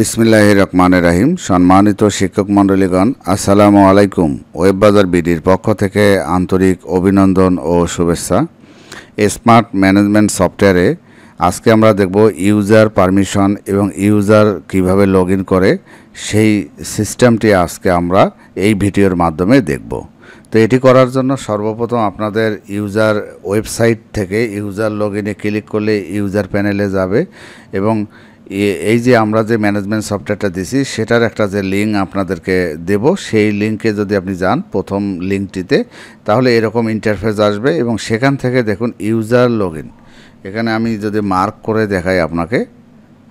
বিসমিল্লাহির রহমানির রহিম। সম্মানিত শিক্ষক মণ্ডলীগণ, আসসালামু আলাইকুম। ওয়েববাজার বিডির পক্ষ থেকে আন্তরিক অভিনন্দন ও শুভেচ্ছা। স্মার্ট ম্যানেজমেন্ট সফটওয়্যারে আজকে আমরা দেখব ইউজার পারমিশন এবং ইউজার কিভাবে লগ ইন করে সেই সিস্টেমটি আজকে আমরা এই ভিডিওর মাধ্যমে দেখব। তো এটি করার জন্য সর্বপ্রথম আপনাদের ইউজার ওয়েবসাইট থেকে ইউজার লগ ইনে ক্লিক করলে ইউজার প্যানেলে যাবে এবং এই যে আমরা যে ম্যানেজমেন্ট সফটওয়্যারটা দিছি সেটার একটা যে লিঙ্ক আপনাদেরকে দেব, সেই লিঙ্কে যদি আপনি যান প্রথম লিঙ্কটিতে, তাহলে এরকম ইন্টারফেস আসবে এবং সেখান থেকে দেখুন ইউজার লগ ইন। এখানে আমি যদি মার্ক করে দেখাই আপনাকে,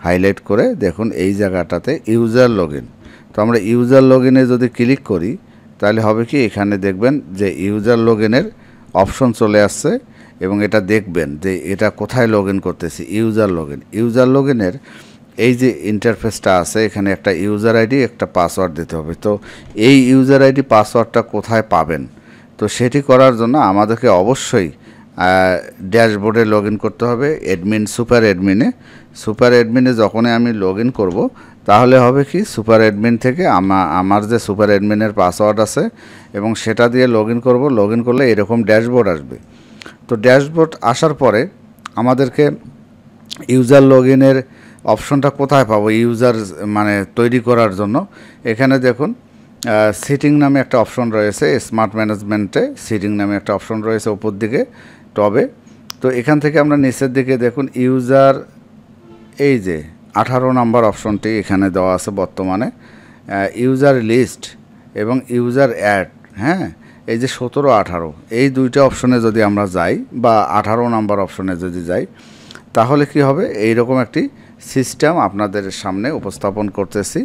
হাইলাইট করে দেখুন এই জায়গাটাতে ইউজার লগ ইন। তো আমরা ইউজার লগ ইনে যদি ক্লিক করি তাহলে হবে কি, এখানে দেখবেন যে ইউজার লগ ইনের অপশন চলে আসছে এবং এটা দেখবেন যে এটা কোথায় লগ ইন করতেছি, user log in. User log ইনের এই যে ইন্টারফেসটা আছে, এখানে একটা ইউজার আইডি একটা পাসওয়ার্ড দিতে হবে। তো এই ইউজার আইডি পাসওয়ার্ডটা কোথায় পাবেন? তো সেটি করার জন্য আমাদেরকে অবশ্যই ড্যাশবোর্ডে লগ ইন করতে হবে, সুপার অ্যাডমিনে যখনই আমি লগ ইন করবো তাহলে হবে কি, সুপার অ্যাডমিন থেকে আমার যে সুপার অ্যাডমিনের পাসওয়ার্ড আছে এবং সেটা দিয়ে লগ ইন করবো। লগ ইন করলে এরকম ড্যাশবোর্ড আসবে। তো ড্যাশবোর্ড আসার পরে আমাদেরকে ইউজার লগ ইনের অপশনটা কোথায় পাবো, ইউজার মানে তৈরি করার জন্য এখানে দেখুন সিটিং নামে একটা অপশন রয়েছে, স্মার্ট ম্যানেজমেন্টে সিটিং নামে একটা অপশন রয়েছে উপর দিকে টবে। তো এখান থেকে আমরা নিচের দিকে দেখুন ইউজার, এই যে 18 নাম্বার অপশনটি এখানে দেওয়া আছে বর্তমানে, ইউজার লিস্ট এবং ইউজার অ্যাড। হ্যাঁ, এই যে 17, 18 এই দুইটা অপশনে যদি আমরা যাই বা 18 নাম্বার অপশনে যদি যাই তাহলে কি হবে, এইরকম একটি সিস্টেম আপনাদের সামনে উপস্থাপন করতেছি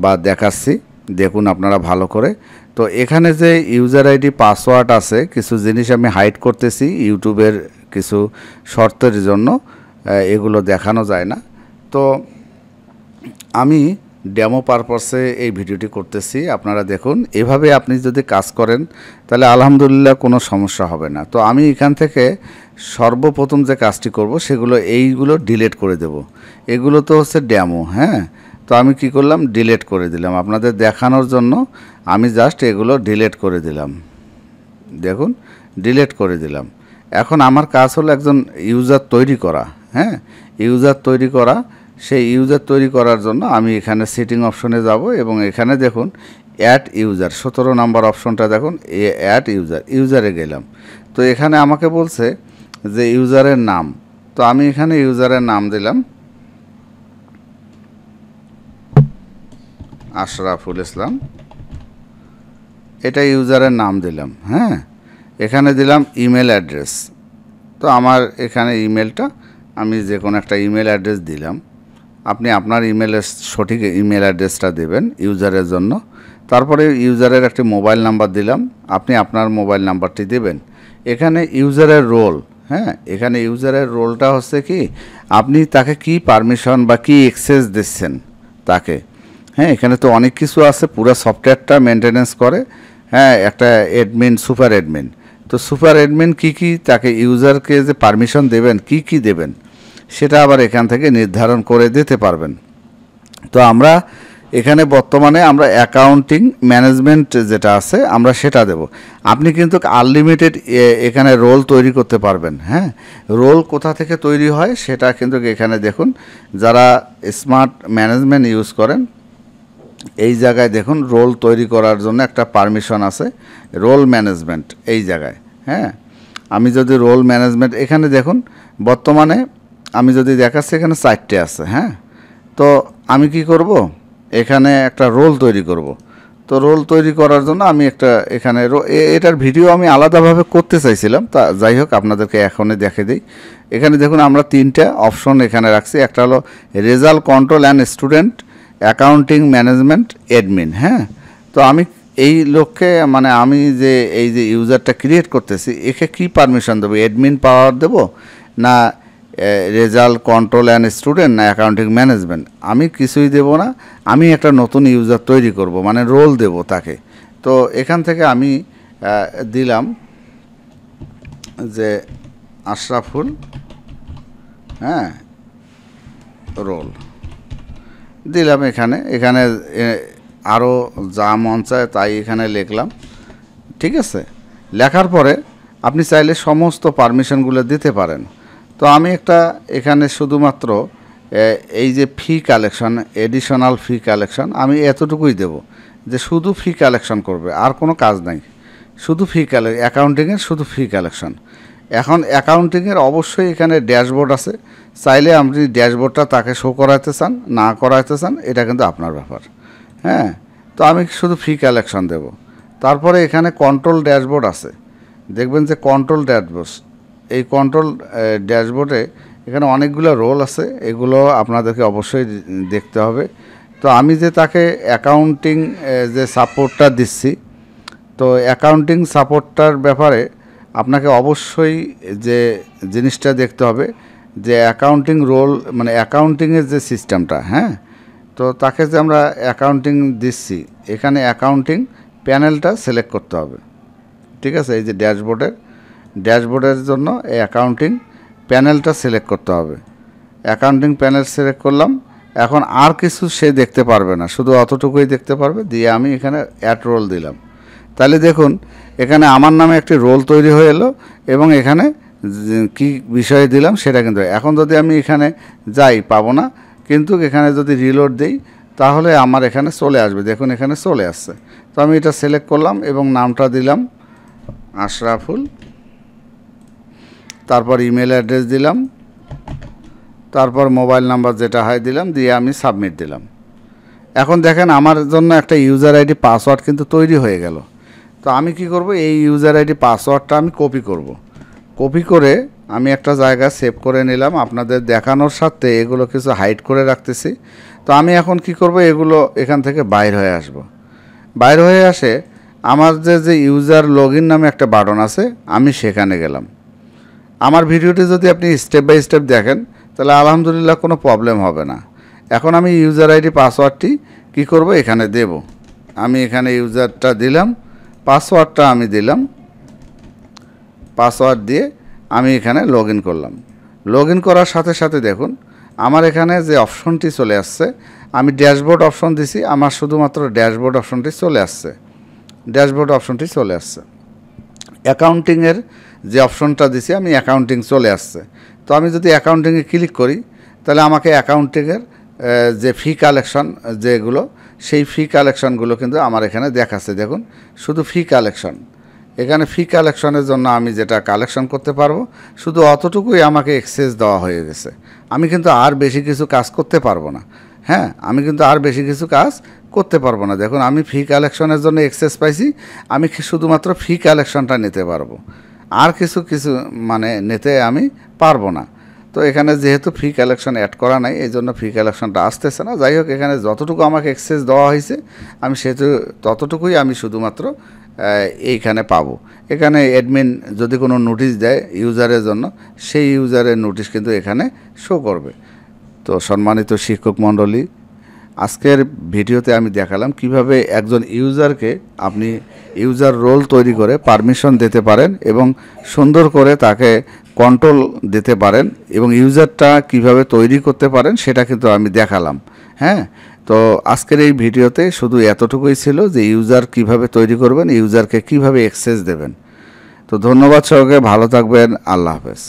বা দেখাচ্ছি, দেখুন আপনারা ভালো করে। তো এখানে যে ইউজার আইডি পাসওয়ার্ড আছে, কিছু জিনিস আমি হাইড করতেছি ইউটিউবের কিছু শর্তের জন্য, এগুলো দেখানো যায় না। তো আমি ডেমো পারপাসে এই ভিডিওটি করতেছি, আপনারা দেখুন। এভাবে আপনি যদি কাজ করেন তাহলে আলহামদুলিল্লাহ কোনো সমস্যা হবে না। তো আমি এখান থেকে সর্বপ্রথম যে কাজটি করব সেগুলো এইগুলো ডিলিট করে দেব। এগুলো তো হচ্ছে ডেমো। হ্যাঁ, তো আমি কি করলাম, ডিলিট করে দিলাম আপনাদের দেখানোর জন্য। আমি জাস্ট এগুলো ডিলিট করে দিলাম, দেখুন ডিলিট করে দিলাম। এখন আমার কাজ হলো একজন ইউজার তৈরি করা। হ্যাঁ, ইউজার তৈরি করা। সেই ইউজার তৈরি করার জন্য আমি এখানে সেটিং অপশনে যাব এবং এখানে দেখুন অ্যাড ইউজার 17 নাম্বার অপশনটা দেখুন, অ্যাড ইউজারে গেলাম। তো এখানে আমাকে বলছে যে ইউজারের নাম, তো আমি এখানে ইউজারের নাম দিলাম আশরাফুল ইসলাম, এটা ইউজারের নাম দিলাম। হ্যাঁ, এখানে দিলাম ইমেল অ্যাড্রেস। তো আমার এখানে ইমেলটা আমি যে কোনো একটা ইমেল অ্যাড্রেস দিলাম। আপনি আপনার ইমেলের সঠিক ইমেল অ্যাড্রেসটা দেবেন ইউজারের জন্য। তারপরে ইউজারের একটি মোবাইল নাম্বার দিলাম, আপনি আপনার মোবাইল নাম্বারটি দেবেন। এখানে ইউজারের রোল, হ্যাঁ, এখানে ইউজারের রোলটা হচ্ছে কি, আপনি তাকে কি পারমিশন বা কি অ্যাক্সেস দিচ্ছেন তাকে। হ্যাঁ, এখানে তো অনেক কিছু আছে, পুরো সফটওয়্যারটা মেনটেনেন্স করে। হ্যাঁ, একটা সুপার অ্যাডমিন। তো সুপার অ্যাডমিন কী তাকে ইউজারকে যে পারমিশন দেবেন, কি দেবেন সেটা আবার এখান থেকে নির্ধারণ করে দিতে পারবেন। তো আমরা এখানে বর্তমানে আমরা অ্যাকাউন্টিং ম্যানেজমেন্ট যেটা আছে আমরা সেটা দেব। আপনি কিন্তু আনলিমিটেড এখানে রোল তৈরি করতে পারবেন। হ্যাঁ, রোল কোথা থেকে তৈরি হয় সেটা কিন্তু এখানে দেখুন, যারা স্মার্ট ম্যানেজমেন্ট ইউজ করেন এই জায়গায় দেখুন রোল তৈরি করার জন্য একটা পারমিশন আছে, রোল ম্যানেজমেন্ট এই জায়গায়। হ্যাঁ, আমি যদি রোল ম্যানেজমেন্ট এখানে দেখুন বর্তমানে আমি যদি দেখাচ্ছি এখানে 4টে আছে। হ্যাঁ, তো আমি কি করব, এখানে একটা রোল তৈরি করব। তো রোল তৈরি করার জন্য আমি একটা এখানে এটার ভিডিও আমি আলাদাভাবে করতে চাইছিলাম, তা যাই হোক আপনাদেরকে এখনই দেখে দিই। এখানে দেখুন আমরা 3টে অপশন এখানে রাখছি, একটা হলো result control and student, accounting management, admin. হ্যাঁ, তো আমি এই লক্ষ্যে মানে আমি যে এই যে ইউজারটা ক্রিয়েট করতেছি একে কি পারমিশন দেবো, অ্যাডমিন পাওয়ার দেবো না রেজাল্ট কন্ট্রোল অ্যান্ড স্টুডেন্ট না অ্যাকাউন্টিং ম্যানেজমেন্ট, আমি কিছুই দেব না। আমি একটা নতুন ইউজার তৈরি করব, মানে রোল দেব তাকে। তো এখান থেকে আমি দিলাম যে আশরাফুল, হ্যাঁ, রোল। দিলাম। এখানে আরও যা মন চায় তাই এখানে লিখলাম। ঠিক আছে, লেখার পরে আপনি চাইলে সমস্ত পারমিশনগুলো দিতে পারেন। তো আমি একটা এখানে শুধুমাত্র এই যে ফি কালেকশন, এডিশনাল ফি কালেকশন, আমি এতটুকুই দেব যে শুধু ফি কালেকশন করবে, আর কোনো কাজ নাই, শুধু ফি অ্যাকাউন্টিংয়ের শুধু ফি কালেকশন। এখন অ্যাকাউন্টিংয়ের অবশ্যই এখানে ড্যাশবোর্ড আছে, চাইলে আপনি ড্যাশবোর্ডটা তাকে শো করাতে চান, না করাতে চান, এটা কিন্তু আপনার ব্যাপার। হ্যাঁ, তো আমি শুধু ফি কালেকশন দেব। তারপরে এখানে কন্ট্রোল ড্যাশবোর্ড আছে, দেখবেন যে কন্ট্রোল ড্যাশবোর্ড, এই কন্ট্রোল ড্যাশবোর্ডে এখানে অনেকগুলো রোল আছে, এগুলো আপনাদেরকে অবশ্যই দেখতে হবে। তো আমি যে তাকে অ্যাকাউন্টিং যে সাপোর্টটা দিচ্ছি, তো অ্যাকাউন্টিং সাপোর্টটার ব্যাপারে আপনাকে অবশ্যই যে জিনিসটা দেখতে হবে যে অ্যাকাউন্টিং রোল, মানে অ্যাকাউন্টিংয়ের যে সিস্টেমটা। হ্যাঁ, তো তাকে যে আমরা অ্যাকাউন্টিং দিচ্ছি, এখানে অ্যাকাউন্টিং প্যানেলটা সিলেক্ট করতে হবে। ঠিক আছে, এই যে ড্যাশবোর্ডের জন্য এই অ্যাকাউন্টিং প্যানেলটা সিলেক্ট করতে হবে। অ্যাকাউন্টিং প্যানেল সিলেক্ট করলাম। এখন আর কিছু সে দেখতে পারবে না, শুধু অতটুকুই দেখতে পারবে। দিয়ে আমি এখানে অ্যাড রোল দিলাম। তাহলে দেখুন এখানে আমার নামে একটি রোল তৈরি হয়ে এলো, এবং এখানে কি বিষয়ে দিলাম সেটা কিন্তু। এখন যদি আমি এখানে যাই পাবো না, কিন্তু এখানে যদি রিলোড দিই তাহলে আমার এখানে চলে আসবে। দেখুন এখানে চলে আসছে। তো আমি এটা সিলেক্ট করলাম এবং নামটা দিলাম আশরাফুল, তারপর ইমেল অ্যাড্রেস দিলাম, তারপর মোবাইল নাম্বার যেটা হয় দিলাম, দিয়ে আমি সাবমিট দিলাম। এখন দেখেন আমার জন্য একটা ইউজার আইডি পাসওয়ার্ড কিন্তু তৈরি হয়ে গেল। তো আমি কি করব, এই ইউজার আইডি পাসওয়ার্ডটা আমি কপি করব। কপি করে আমি একটা জায়গায় সেভ করে নিলাম। আপনাদের দেখানোর সাথে এগুলো কিছু হাইড করে রাখতেছি। তো আমি এখন কি করব, এগুলো এখান থেকে বাইর হয়ে আসব। বাইর হয়ে আসে আমার যে ইউজার লগইন নামে একটা বাটন আছে, আমি সেখানে গেলাম। আমার ভিডিওটি যদি আপনি স্টেপ বাই স্টেপ দেখেন তাহলে আলহামদুলিল্লাহ কোনো প্রবলেম হবে না। এখন আমি ইউজার আইডি পাসওয়ার্ডটি কি করব, এখানে দেব। আমি এখানে ইউজারটা দিলাম, পাসওয়ার্ডটা আমি দিলাম। পাসওয়ার্ড দিয়ে আমি এখানে লগ ইন করলাম। লগ ইন করার সাথে সাথে দেখুন আমার এখানে যে অপশনটি চলে আসছে, আমি ড্যাশবোর্ড অপশন দিছি, আমার শুধুমাত্র ড্যাশবোর্ড অপশনটি চলে আসছে। ড্যাশবোর্ড অপশনটি চলে আসছে। অ্যাকাউন্টিংয়ের যে অপশনটা দিছি আমি, অ্যাকাউন্টিং চলে আসছে। তো আমি যদি অ্যাকাউন্টিংয়ে ক্লিক করি তাহলে আমাকে অ্যাকাউন্টিংয়ের যে ফি কালেকশন যেগুলো, সেই ফি কালেকশনগুলো কিন্তু আমার এখানে দেখাচ্ছে। দেখুন শুধু ফি কালেকশন, এখানে ফি কালেকশনের জন্য আমি যেটা কালেকশন করতে পারবো শুধু অতটুকুই আমাকে এক্সেস দেওয়া হয়ে গেছে। আমি কিন্তু আর বেশি কিছু কাজ করতে পারবো না। হ্যাঁ, আমি কিন্তু আর বেশি কিছু কাজ করতে পারবো না। দেখুন আমি ফি কালেকশনের জন্য এক্সেস পাইছি, আমি শুধুমাত্র ফি কালেকশনটা নিতে পারবো, আর কিছু মানে নিতে আমি পারবো না। তো এখানে যেহেতু ফি কালেকশন অ্যাড করা নাই, এই জন্য ফি কালেকশনটা আসতেছে না। যাই হোক, এখানে যতটুকু আমাকে এক্সেস দেওয়া হয়েছে আমি ততটুকুই আমি শুধুমাত্র এইখানে পাবো। এখানে অ্যাডমিন যদি কোনো নোটিশ দেয় ইউজারের জন্য, সেই ইউজারের নোটিশ কিন্তু এখানে শো করবে। তো সম্মানিত শিক্ষক মণ্ডলী, আজকের ভিডিওতে আমি দেখালাম কিভাবে একজন ইউজারকে আপনি ইউজার রোল তৈরি করে পারমিশন দিতে পারেন এবং সুন্দর করে তাকে কন্ট্রোল দিতে পারেন, এবং ইউজারটা কিভাবে তৈরি করতে পারেন সেটা কিন্তু আমি দেখালাম। হ্যাঁ, তো আজকের এই ভিডিওতে শুধু এতটুকুই ছিল যে ইউজার কিভাবে তৈরি করবেন, ইউজারকে কিভাবে অ্যাক্সেস দেবেন। তো ধন্যবাদ সবাইকে, ভালো থাকবেন, আল্লাহ হাফেজ।